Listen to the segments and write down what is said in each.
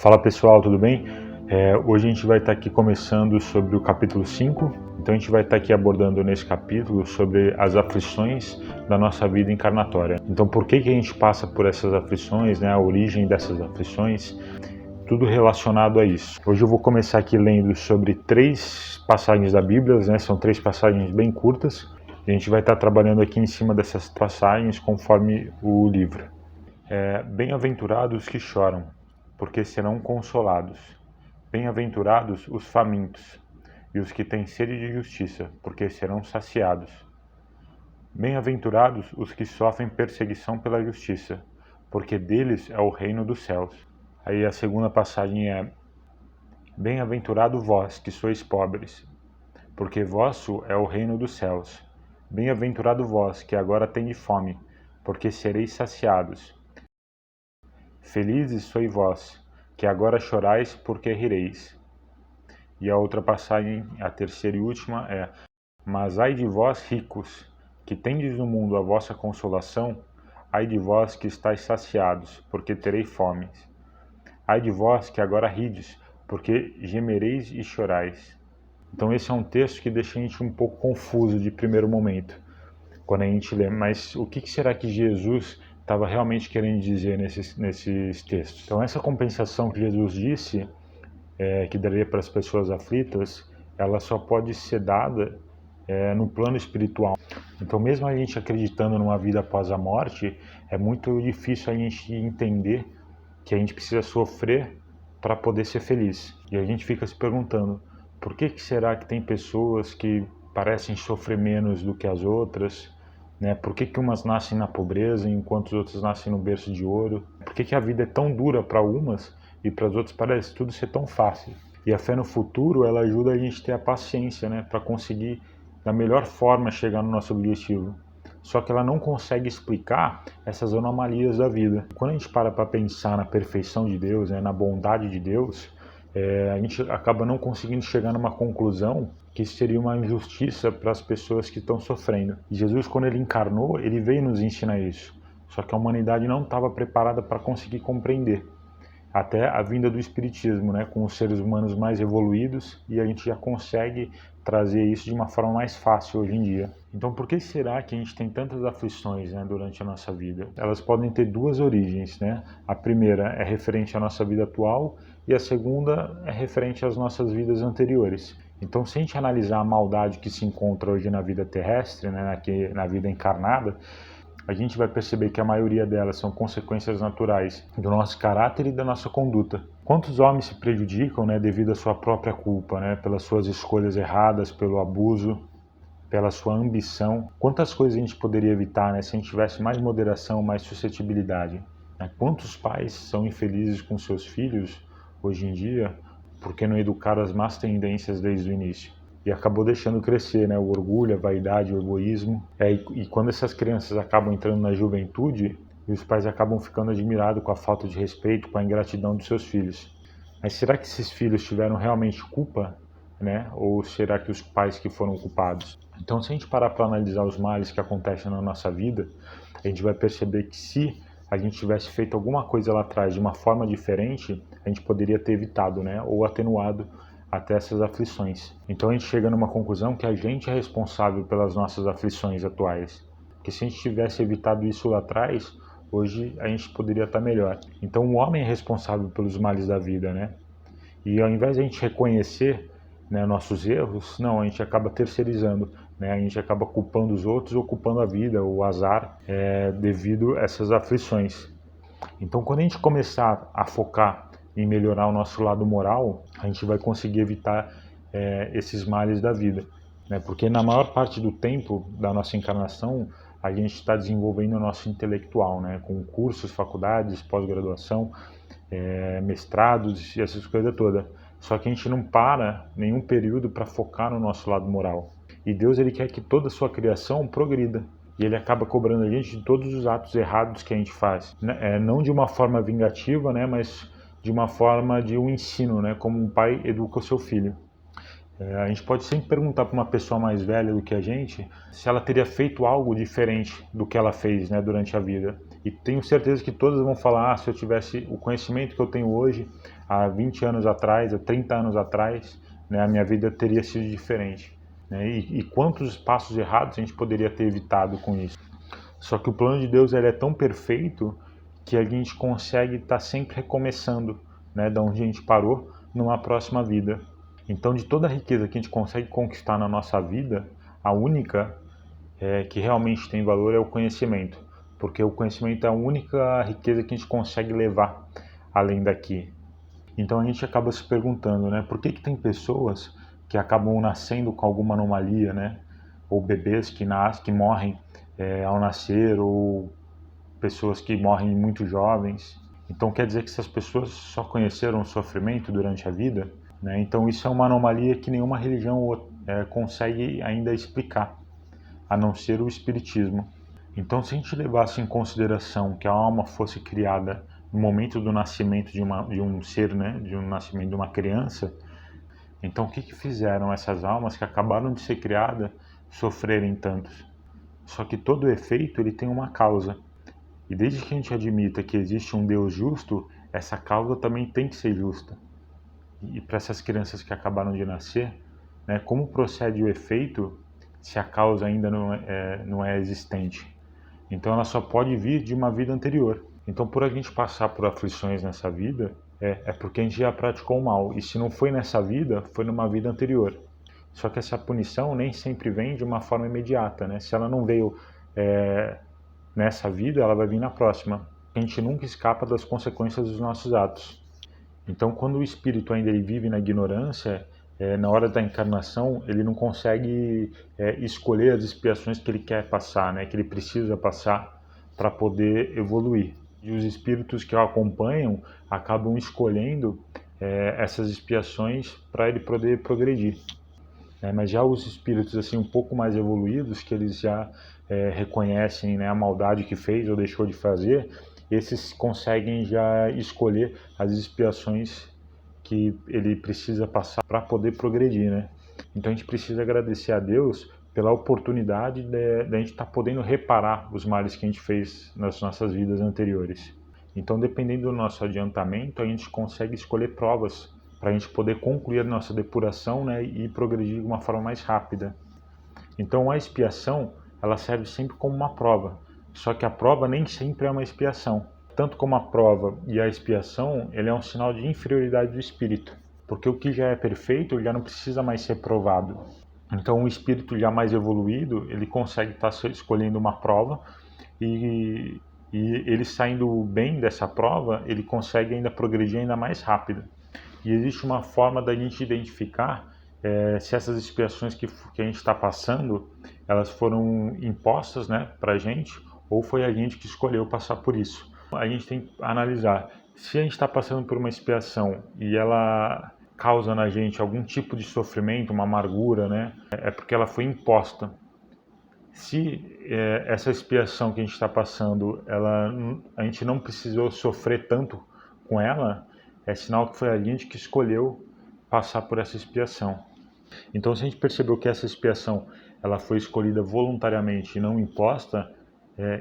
Fala pessoal, tudo bem? Hoje a gente vai estar aqui começando sobre o capítulo 5. Então a gente vai estar aqui abordando nesse capítulo sobre as aflições da nossa vida encarnatória. Então por que a gente passa por essas aflições, né? A origem dessas aflições, tudo relacionado a isso. Hoje eu vou começar aqui lendo sobre 3 passagens da Bíblia, né? São 3 passagens bem curtas. E a gente vai estar trabalhando aqui em cima dessas passagens conforme o livro. Bem-aventurados que choram, porque serão consolados. Bem-aventurados os famintos e os que têm sede de justiça, porque serão saciados. Bem-aventurados os que sofrem perseguição pela justiça, porque deles é o reino dos céus. Aí a segunda passagem é: Bem-aventurado vós que sois pobres, porque vosso é o reino dos céus. Bem-aventurado vós que agora tendes fome, porque sereis saciados. Felizes sois vós, que agora chorais, porque rireis. E a outra passagem, a terceira e última, é: Mas ai de vós, ricos, que tendes no mundo a vossa consolação, ai de vós que estáis saciados, porque tereis fome. Ai de vós que agora rides, porque gemereis e chorais. Então esse é um texto que deixa a gente um pouco confuso de primeiro momento, quando a gente lê. Mas o que será que Jesus estava realmente querendo dizer nesses textos? Então essa compensação que Jesus disse, que daria para as pessoas aflitas, ela só pode ser dada no plano espiritual. Então mesmo a gente acreditando numa vida após a morte, é muito difícil a gente entender que a gente precisa sofrer para poder ser feliz. E a gente fica se perguntando, por que será que tem pessoas que parecem sofrer menos do que as outras? Né? Por que umas nascem na pobreza enquanto os outros nascem no berço de ouro? Por que a vida é tão dura para umas e para as outras parece tudo ser tão fácil? E a fé no futuro, ela ajuda a gente a ter a paciência, né, para conseguir da melhor forma chegar no nosso objetivo. Só que ela não consegue explicar essas anomalias da vida. Quando a gente para pensar na perfeição de Deus, né, na bondade de Deus, a gente acaba não conseguindo chegar numa conclusão que isso seria uma injustiça para as pessoas que estão sofrendo. E Jesus, quando ele encarnou, ele veio nos ensinar isso. Só que a humanidade não estava preparada para conseguir compreender. Até a vinda do Espiritismo, né, com os seres humanos mais evoluídos, e a gente já consegue trazer isso de uma forma mais fácil hoje em dia. Então por que será que a gente tem tantas aflições, né, durante a nossa vida? Elas podem ter 2 origens, né? A primeira é referente à nossa vida atual e a segunda é referente às nossas vidas anteriores. Então se a gente analisar a maldade que se encontra hoje na vida terrestre, né, na vida encarnada, a gente vai perceber que a maioria delas são consequências naturais do nosso caráter e da nossa conduta. Quantos homens se prejudicam, né, devido à sua própria culpa, né, pelas suas escolhas erradas, pelo abuso, pela sua ambição? Quantas coisas a gente poderia evitar, né, se a gente tivesse mais moderação, mais suscetibilidade? Quantos pais são infelizes com seus filhos hoje em dia porque não educaram as más tendências desde o início? E acabou deixando crescer, né, o orgulho, a vaidade, o egoísmo. E quando essas crianças acabam entrando na juventude, os pais acabam ficando admirados com a falta de respeito, com a ingratidão dos seus filhos. Mas será que esses filhos tiveram realmente culpa, né? Ou será que os pais que foram culpados? Então, se a gente parar para analisar os males que acontecem na nossa vida, a gente vai perceber que se a gente tivesse feito alguma coisa lá atrás de uma forma diferente, a gente poderia ter evitado, né? Ou atenuado até essas aflições. Então a gente chega numa conclusão que a gente é responsável pelas nossas aflições atuais. Porque se a gente tivesse evitado isso lá atrás, hoje a gente poderia estar melhor. Então o homem é responsável pelos males da vida, né? E ao invés de a gente reconhecer, né, nossos erros, não, a gente acaba terceirizando, né? A gente acaba culpando os outros ou culpando a vida, o azar, devido a essas aflições. Então quando a gente começar a focar em melhorar o nosso lado moral, a gente vai conseguir evitar esses males da vida, né? Porque na maior parte do tempo da nossa encarnação, a gente está desenvolvendo o nosso intelectual, né? Com cursos, faculdades, pós-graduação, mestrados e essas coisas todas. Só que a gente não para nenhum período para focar no nosso lado moral. E Deus, ele quer que toda a sua criação progrida. E ele acaba cobrando a gente de todos os atos errados que a gente faz. Não de uma forma vingativa, né, mas de uma forma de um ensino, né, como um pai educa o seu filho. A gente pode sempre perguntar para uma pessoa mais velha do que a gente se ela teria feito algo diferente do que ela fez, né, durante a vida. E tenho certeza que todas vão falar, se eu tivesse o conhecimento que eu tenho hoje, há 20 anos atrás, há 30 anos atrás, né, a minha vida teria sido diferente. Né? E quantos passos errados a gente poderia ter evitado com isso. Só que o plano de Deus ele é tão perfeito que a gente consegue estar sempre recomeçando, né, da onde a gente parou, numa próxima vida. Então, de toda a riqueza que a gente consegue conquistar na nossa vida, a única que realmente tem valor é o conhecimento, porque o conhecimento é a única riqueza que a gente consegue levar além daqui. Então a gente acaba se perguntando, né, por que tem pessoas que acabam nascendo com alguma anomalia, né, ou bebês que morrem ao nascer, ou pessoas que morrem muito jovens. Então quer dizer que essas pessoas só conheceram o sofrimento durante a vida, né? Então isso é uma anomalia que nenhuma religião consegue ainda explicar, a não ser o espiritismo. Então, se a gente levasse em consideração que a alma fosse criada no momento do nascimento de um ser, né, de um nascimento de uma criança, então o que fizeram essas almas que acabaram de ser criadas sofrerem tantos? Só que todo efeito ele tem uma causa. E desde que a gente admita que existe um Deus justo, essa causa também tem que ser justa. E para essas crianças que acabaram de nascer, né, como procede o efeito se a causa ainda não é existente? Então ela só pode vir de uma vida anterior. Então por a gente passar por aflições nessa vida, é porque a gente já praticou o mal. E se não foi nessa vida, foi numa vida anterior. Só que essa punição nem sempre vem de uma forma imediata, né? Se ela não veio nessa vida, ela vai vir na próxima. A gente nunca escapa das consequências dos nossos atos. Então quando o espírito ainda ele vive na ignorância, na hora da encarnação, ele não consegue escolher as expiações que ele quer passar, né, que ele precisa passar para poder evoluir. E os espíritos que o acompanham acabam escolhendo essas expiações para ele poder progredir. Mas já os espíritos assim um pouco mais evoluídos, que eles já reconhecem, né, a maldade que fez ou deixou de fazer, esses conseguem já escolher as expiações que ele precisa passar para poder progredir, né? Então a gente precisa agradecer a Deus pela oportunidade de a gente estar podendo reparar os males que a gente fez nas nossas vidas anteriores. Então, dependendo do nosso adiantamento, a gente consegue escolher provas para a gente poder concluir a nossa depuração, né, e progredir de uma forma mais rápida. Então a expiação ela serve sempre como uma prova, só que a prova nem sempre é uma expiação. Tanto como a prova e a expiação, ele é um sinal de inferioridade do espírito, porque o que já é perfeito já não precisa mais ser provado. Então o espírito já mais evoluído, ele consegue estar escolhendo uma prova e ele saindo bem dessa prova, ele consegue ainda progredir ainda mais rápido. E existe uma forma da gente identificar se essas expiações que a gente está passando, elas foram impostas, né, para a gente, ou foi a gente que escolheu passar por isso. A gente tem que analisar se a gente está passando por uma expiação e ela causa na gente algum tipo de sofrimento, uma amargura, né, é porque ela foi imposta. Se essa expiação que a gente está passando, a gente não precisou sofrer tanto com ela, é sinal que foi a gente que escolheu passar por essa expiação. Então, se a gente percebeu que essa expiação ela foi escolhida voluntariamente e não imposta,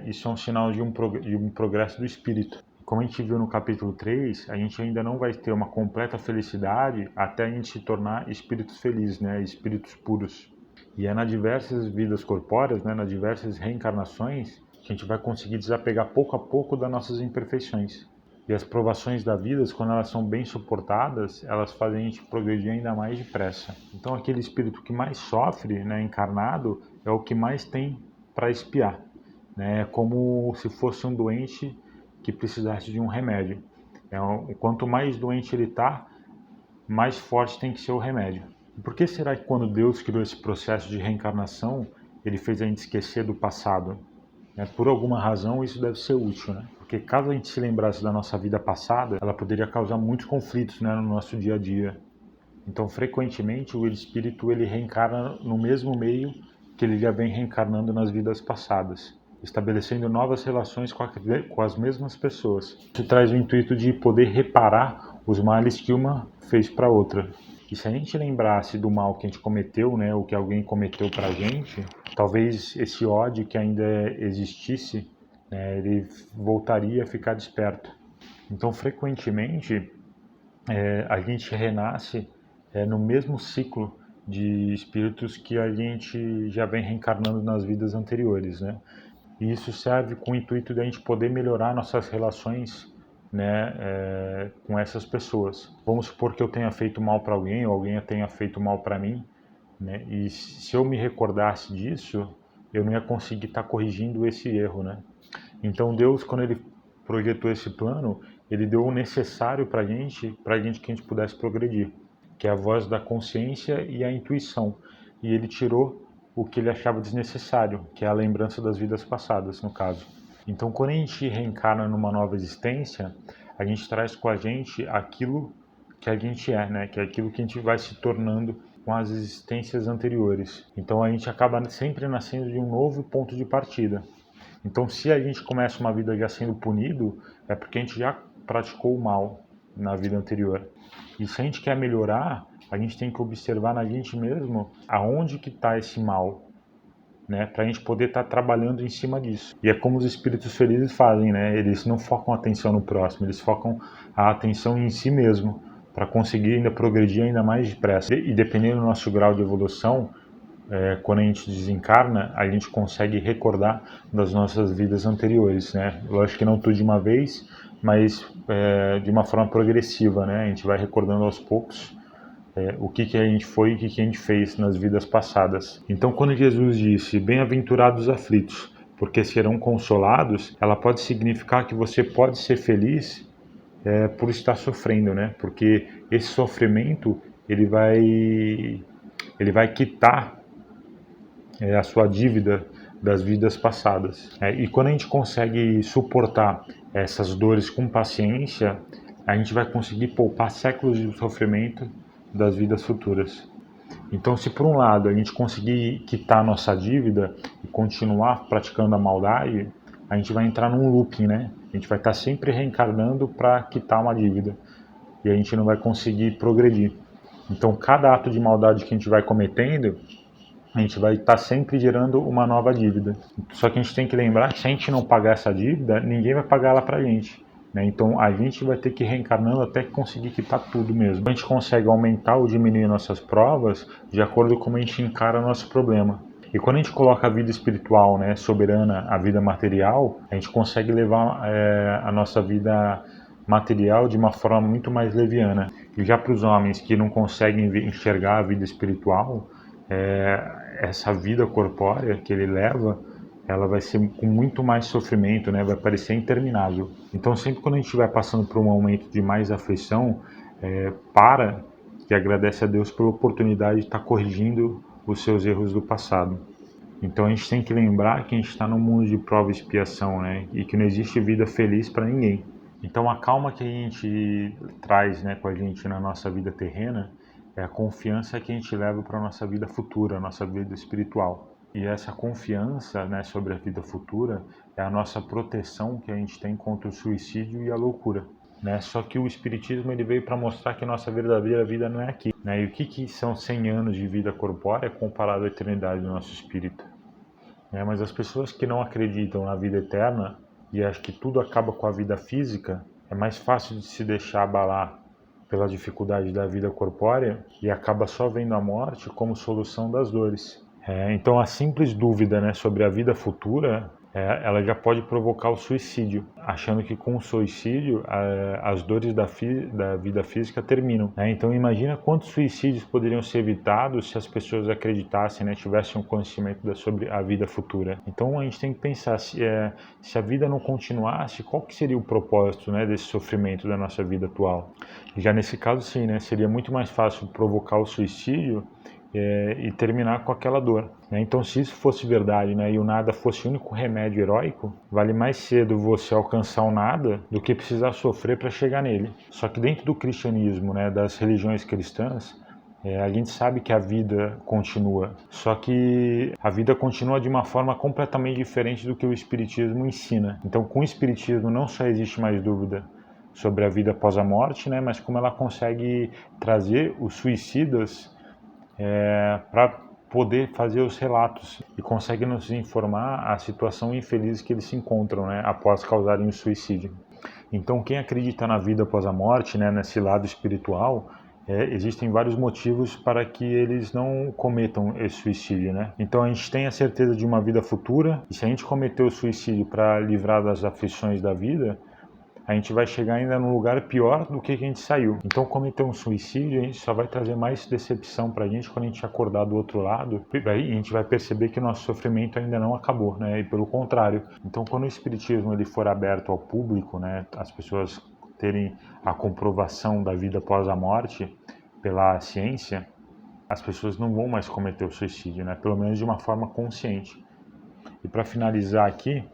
isso é um sinal de um progresso do espírito. Como a gente viu no capítulo 3, a gente ainda não vai ter uma completa felicidade até a gente se tornar espíritos felizes, né? Espíritos puros. E é nas diversas vidas corpóreas, né? Nas diversas reencarnações, que a gente vai conseguir desapegar pouco a pouco das nossas imperfeições. E as provações da vida, quando elas são bem suportadas, elas fazem a gente progredir ainda mais depressa. Então aquele espírito que mais sofre, né, encarnado, é o que mais tem para expiar. Né? É como se fosse um doente que precisasse de um remédio. Quanto mais doente ele está, mais forte tem que ser o remédio. E por que será que quando Deus criou esse processo de reencarnação, ele fez a gente esquecer do passado? Por alguma razão isso deve ser útil, né? Porque caso a gente se lembrasse da nossa vida passada, ela poderia causar muitos conflitos, né, no nosso dia a dia. Então, frequentemente, o espírito ele reencarna no mesmo meio que ele já vem reencarnando nas vidas passadas, estabelecendo novas relações com as mesmas pessoas. Isso traz o intuito de poder reparar os males que uma fez para outra. E se a gente lembrasse do mal que a gente cometeu, né, ou que alguém cometeu para a gente, talvez esse ódio que ainda existisse né? Ele voltaria a ficar desperto. Então, frequentemente, a gente renasce no mesmo ciclo de espíritos que a gente já vem reencarnando nas vidas anteriores, né? E isso serve com o intuito de a gente poder melhorar nossas relações, né, com essas pessoas. Vamos supor que eu tenha feito mal para alguém, ou alguém tenha feito mal para mim, né? E se eu me recordasse disso, eu não ia conseguir estar corrigindo esse erro, né? Então Deus, quando Ele projetou esse plano, Ele deu o necessário para a gente que a gente pudesse progredir, que é a voz da consciência e a intuição. E Ele tirou o que Ele achava desnecessário, que é a lembrança das vidas passadas, no caso. Então, quando a gente reencarna numa nova existência, a gente traz com a gente aquilo que a gente é, né? Que é aquilo que a gente vai se tornando com as existências anteriores. Então, a gente acaba sempre nascendo de um novo ponto de partida. Então, se a gente começa uma vida já sendo punido, é porque a gente já praticou o mal na vida anterior. E se a gente quer melhorar, a gente tem que observar na gente mesmo aonde que está esse mal, né? Para a gente poder estar trabalhando em cima disso. E é como os espíritos felizes fazem, né? Eles não focam a atenção no próximo, eles focam a atenção em si mesmo, para conseguir ainda progredir ainda mais depressa. E dependendo do nosso grau de evolução, quando a gente desencarna, a gente consegue recordar das nossas vidas anteriores, né? Lógico que não tudo de uma vez, mas de uma forma progressiva, né? A gente vai recordando aos poucos o que a gente foi e o que a gente fez nas vidas passadas. Então, quando Jesus disse, bem-aventurados os aflitos, porque serão consolados, ela pode significar que você pode ser feliz por estar sofrendo, né? Porque esse sofrimento, ele vai quitar a sua dívida das vidas passadas. E quando a gente consegue suportar essas dores com paciência, a gente vai conseguir poupar séculos de sofrimento das vidas futuras. Então, se por um lado a gente conseguir quitar a nossa dívida e continuar praticando a maldade, a gente vai entrar num looping, né? A gente vai estar sempre reencarnando para quitar uma dívida e a gente não vai conseguir progredir. Então, cada ato de maldade que a gente vai cometendo, a gente vai estar sempre gerando uma nova dívida. Só que a gente tem que lembrar que se a gente não pagar essa dívida, ninguém vai pagar ela para a gente. Né? Então a gente vai ter que ir reencarnando até conseguir quitar tudo mesmo. A gente consegue aumentar ou diminuir nossas provas de acordo com como a gente encara o nosso problema. E quando a gente coloca a vida espiritual, né, soberana, a vida material, a gente consegue levar a nossa vida material de uma forma muito mais leviana. E já para os homens que não conseguem enxergar a vida espiritual, essa vida corpórea que ele leva, ela vai ser com muito mais sofrimento, né? Vai parecer interminável. Então, sempre quando a gente vai passando por um momento de mais aflição, para e agradece a Deus pela oportunidade de estar corrigindo os seus erros do passado. Então, a gente tem que lembrar que a gente está num mundo de prova e expiação, né? E que não existe vida feliz para ninguém. Então, a calma que a gente traz, né, com a gente na nossa vida terrena é a confiança que a gente leva para a nossa vida futura, a nossa vida espiritual. E essa confiança, né, sobre a vida futura é a nossa proteção que a gente tem contra o suicídio e a loucura. Né? Só que o Espiritismo ele veio para mostrar que nossa verdadeira vida não é aqui. Né? E o que são 100 anos de vida corpórea comparado à eternidade do nosso espírito? Mas as pessoas que não acreditam na vida eterna e acham que tudo acaba com a vida física, é mais fácil de se deixar abalar pela dificuldade da vida corpórea e acaba só vendo a morte como solução das dores. Então a simples dúvida, né, sobre a vida futura, ela já pode provocar o suicídio, achando que com o suicídio as dores da vida física terminam. Então imagina quantos suicídios poderiam ser evitados se as pessoas acreditassem, né, tivessem um conhecimento sobre a vida futura. Então a gente tem que pensar, se a vida não continuasse, qual que seria o propósito, né, desse sofrimento da nossa vida atual? E já nesse caso sim, né, seria muito mais fácil provocar o suicídio e terminar com aquela dor. Né? Então, se isso fosse verdade, né, e o nada fosse o único remédio heróico, vale mais cedo você alcançar o nada do que precisar sofrer para chegar nele. Só que dentro do cristianismo, né, das religiões cristãs, a gente sabe que a vida continua, só que a vida continua de uma forma completamente diferente do que o Espiritismo ensina. Então, com o Espiritismo não só existe mais dúvida sobre a vida após a morte, né, mas como ela consegue trazer os suicidas poder fazer os relatos e consegue nos informar a situação infeliz que eles se encontram, né, após causarem o suicídio. Então, quem acredita na vida após a morte, né, nesse lado espiritual, existem vários motivos para que eles não cometam esse suicídio, né? Então a gente tem a certeza de uma vida futura, e se a gente cometer o suicídio para livrar das aflições da vida, a gente vai chegar ainda num lugar pior do que a gente saiu. Então cometer um suicídio, a gente só vai trazer mais decepção pra gente quando a gente acordar do outro lado, e a gente vai perceber que o nosso sofrimento ainda não acabou, né? E pelo contrário. Então quando o espiritismo ele for aberto ao público, né, as pessoas terem a comprovação da vida após a morte pela ciência, as pessoas não vão mais cometer o suicídio, né? Pelo menos de uma forma consciente. E para finalizar aqui,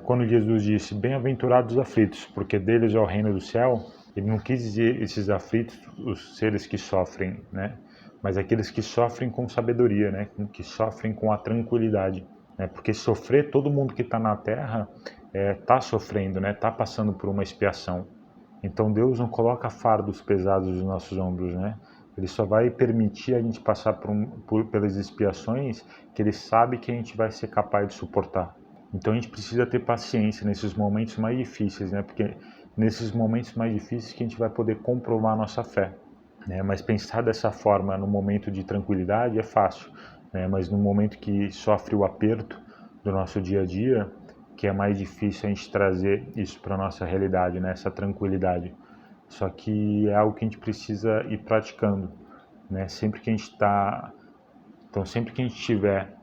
quando Jesus disse, bem-aventurados os aflitos, porque deles é o reino do céu, ele não quis dizer esses aflitos, os seres que sofrem, né? Mas aqueles que sofrem com sabedoria, né? Que sofrem com a tranquilidade. Né? Porque sofrer, todo mundo que está na Terra está sofrendo, né? Está passando por uma expiação. Então Deus não coloca fardos pesados nos nossos ombros, né? Ele só vai permitir a gente passar pelas expiações que Ele sabe que a gente vai ser capaz de suportar. Então a gente precisa ter paciência nesses momentos mais difíceis, né? Porque nesses momentos mais difíceis que a gente vai poder comprovar a nossa fé, né? Mas pensar dessa forma no momento de tranquilidade é fácil, né? Mas no momento que sofre o aperto do nosso dia a dia, que é mais difícil a gente trazer isso para a nossa realidade, né? Essa tranquilidade. Só que é algo que a gente precisa ir praticando, né? Sempre que a gente está... Então sempre que a gente estiver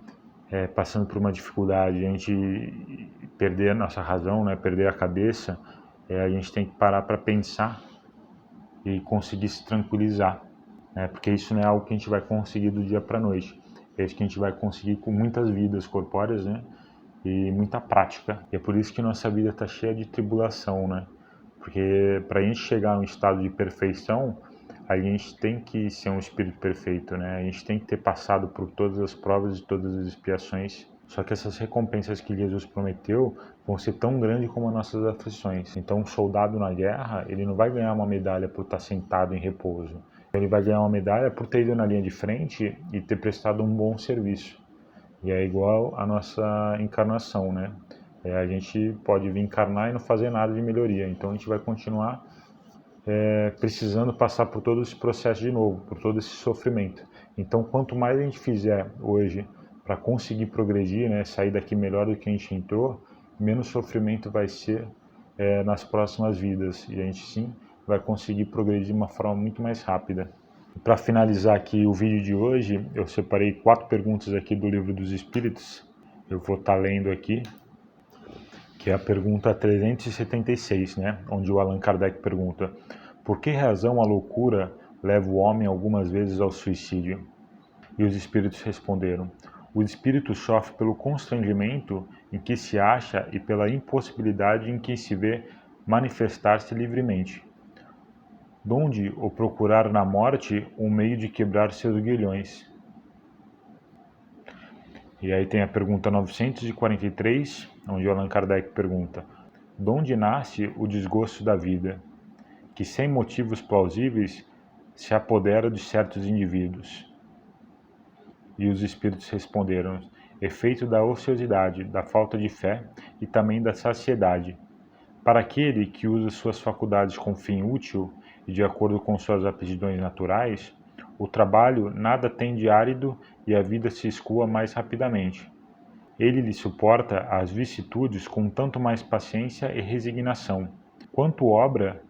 passando por uma dificuldade, a gente perder a nossa razão, né, perder a cabeça, a gente tem que parar para pensar e conseguir se tranquilizar, né, porque isso não é algo que a gente vai conseguir do dia para a noite, é isso que a gente vai conseguir com muitas vidas corpóreas, né, e muita prática. E é por isso que nossa vida está cheia de tribulação, né, porque para a gente chegar a um estado de perfeição, a gente tem que ser um espírito perfeito, né? A gente tem que ter passado por todas as provas e todas as expiações. Só que essas recompensas que Jesus prometeu vão ser tão grandes como as nossas aflições. Então, um soldado na guerra, ele não vai ganhar uma medalha por estar sentado em repouso. Ele vai ganhar uma medalha por ter ido na linha de frente e ter prestado um bom serviço. E é igual a nossa encarnação, né? A gente pode vir encarnar e não fazer nada de melhoria. Então, a gente vai continuar precisando passar por todo esse processo de novo, por todo esse sofrimento. Então, quanto mais a gente fizer hoje para conseguir progredir, né, sair daqui melhor do que a gente entrou, menos sofrimento vai ser nas próximas vidas. E a gente sim vai conseguir progredir de uma forma muito mais rápida. Para finalizar aqui o vídeo de hoje, eu separei 4 perguntas aqui do Livro dos Espíritos. Eu vou estar lendo aqui, que é a pergunta 376, né? Onde o Allan Kardec pergunta: por que razão a loucura leva o homem algumas vezes ao suicídio? E os espíritos responderam: o espírito sofre pelo constrangimento em que se acha e pela impossibilidade em que se vê manifestar-se livremente, donde o procurar na morte um meio de quebrar seus grilhões. E aí tem a pergunta 943, onde Allan Kardec pergunta: donde nasce o desgosto da vida, que sem motivos plausíveis se apodera de certos indivíduos? E os espíritos responderam: efeito da ociosidade, da falta de fé e também da saciedade. Para aquele que usa suas faculdades com fim útil e de acordo com suas aptidões naturais, o trabalho nada tem de árido e a vida se escoa mais rapidamente. Ele lhe suporta as vicissitudes com tanto mais paciência e resignação, quanto obra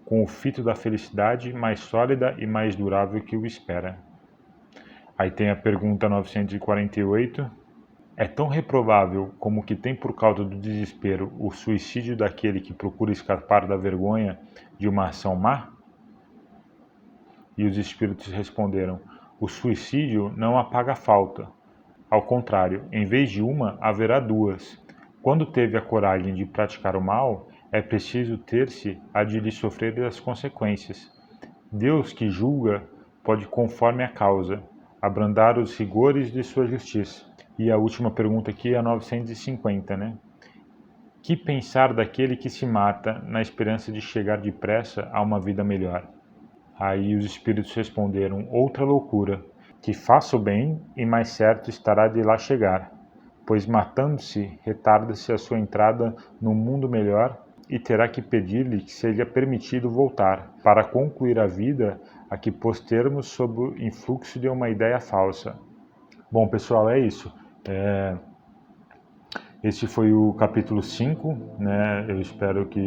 com o fito da felicidade mais sólida e mais durável que o espera. Aí tem a pergunta 948. É tão reprovável como que tem por causa do desespero o suicídio daquele que procura escapar da vergonha de uma ação má? E os espíritos responderam: o suicídio não apaga a falta. Ao contrário, em vez de uma, haverá duas. Quando teve a coragem de praticar o mal, é preciso ter-se a de lhe sofrer as consequências. Deus que julga pode, conforme a causa, abrandar os rigores de sua justiça. E a última pergunta aqui é a 950, né? Que pensar daquele que se mata na esperança de chegar depressa a uma vida melhor? Aí os espíritos responderam: outra loucura. que faça o bem e mais certo estará de lá chegar, pois matando-se, retarda-se a sua entrada no mundo melhor e terá que pedir-lhe que seja permitido voltar, para concluir a vida a que pôs termos sob o influxo de uma ideia falsa. Bom, pessoal, é isso. Esse foi o capítulo 5, né? Eu espero que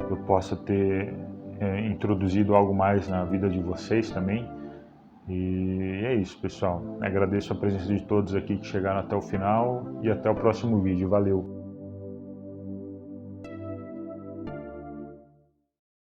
eu possa ter introduzido algo mais na vida de vocês também. E é isso, pessoal. Agradeço a presença de todos aqui que chegaram até o final e até o próximo vídeo. Valeu!